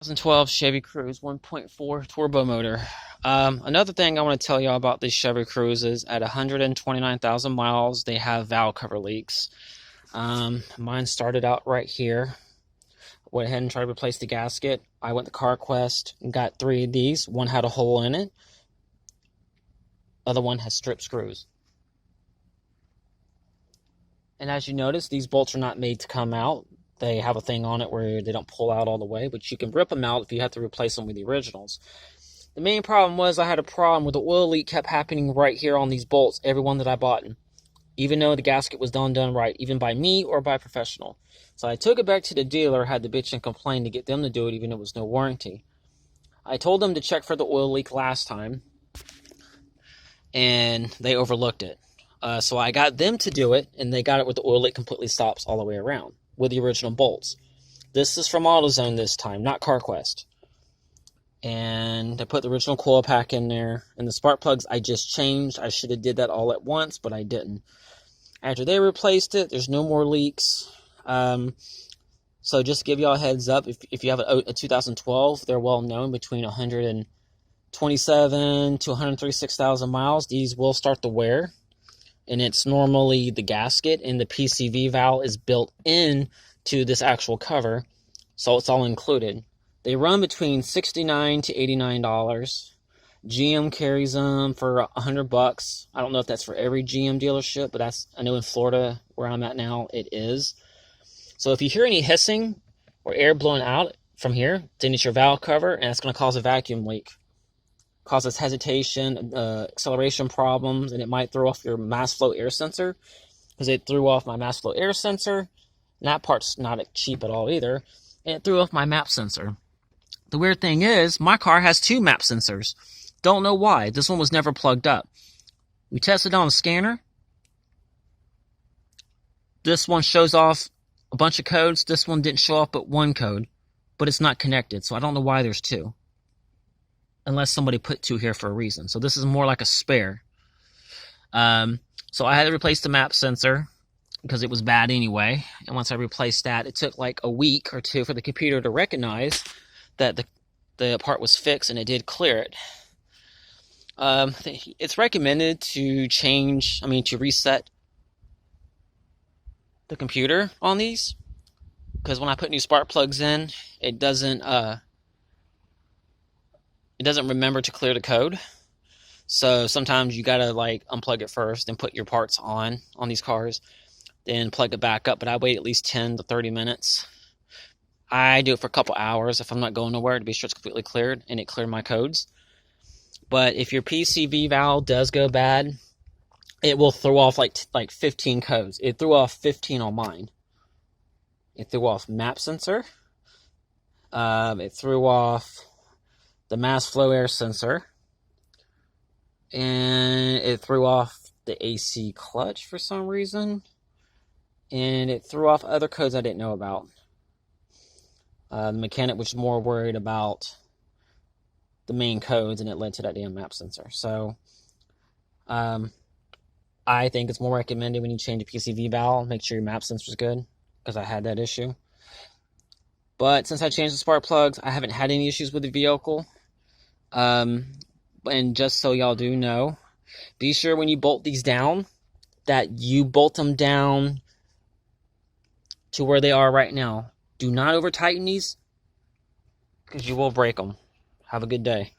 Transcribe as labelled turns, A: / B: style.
A: 2012 Chevy Cruze 1.4 turbo motor. Another thing I want to tell y'all about these Chevy Cruze is at 129,000 miles, they have valve cover leaks. Mine started out right here. Went ahead and tried to replace the gasket. I went to CarQuest and got 3 of these. One had a hole in it. Other one has strip screws. And as you notice, these bolts are not made to come out. They have a thing on it where they don't pull out all the way, but you can rip them out if you have to replace them with the originals. The main problem was I had a problem with the oil leak kept happening right here on these bolts, every one that I bought, even though the gasket was done right, even by me or by a professional. So I took it back to the dealer, had to bitch and complain to get them to do it, even though it was no warranty. I told them to check for the oil leak last time, and they overlooked it. So I got them to do it, and they got it with the oil leak completely stops all the way around with the original bolts. This is from AutoZone this time, not CarQuest. And I put the original coil pack in there, and the spark plugs I just changed. I should have did that all at once, but I didn't. After they replaced it, there's no more leaks. So just to give y'all a heads up, if you have a 2012, they're well known between 127 to 136,000 miles. These will start to wear. And it's normally the gasket, and the PCV valve is built in to this actual cover, so it's all included. They run between $69 to $89. GM carries them for $100. I don't know if that's for every GM dealership, but I know in Florida, where I'm at now, it is. So if you hear any hissing or air blowing out from here, then it's your valve cover, and it's going to cause a vacuum leak. Causes hesitation, acceleration problems, and it might throw off your mass flow air sensor, because it threw off my mass flow air sensor, and that part's not cheap at all either, and it threw off my map sensor. The weird thing is, my car has 2 map sensors. Don't know why. This one was never plugged up. We tested on a scanner. This one shows off a bunch of codes. This one didn't show off but 1 code, but it's not connected, so I don't know why there's 2. Unless somebody put 2 here for a reason. So this is more like a spare. So I had to replace the map sensor because it was bad anyway. And once I replaced that, it took like a week or 2 for the computer to recognize that the part was fixed, and it did clear it. It's recommended to reset the computer on these, because when I put new spark plugs in, it doesn't remember to clear the code. So sometimes you gotta unplug it first and put your parts on these cars, then plug it back up. But I wait at least 10 to 30 minutes. I do it for a couple hours if I'm not going nowhere, to be sure it's completely cleared and it cleared my codes. But if your PCV valve does go bad, it will throw off like 15 codes. It threw off 15 on mine. It threw off map sensor. It threw off the mass flow air sensor, and it threw off the AC clutch for some reason, and it threw off other codes I didn't know about. The mechanic was more worried about the main codes, and it led to that damn map sensor. So I think it's more recommended when you change a PCV valve, make sure your map sensor is good, because I had that issue. But since I changed the spark plugs, I haven't had any issues with the vehicle. And just so y'all do know, be sure when you bolt these down that you bolt them down to where they are right now. Do not over tighten these, because you will break them. Have a good day.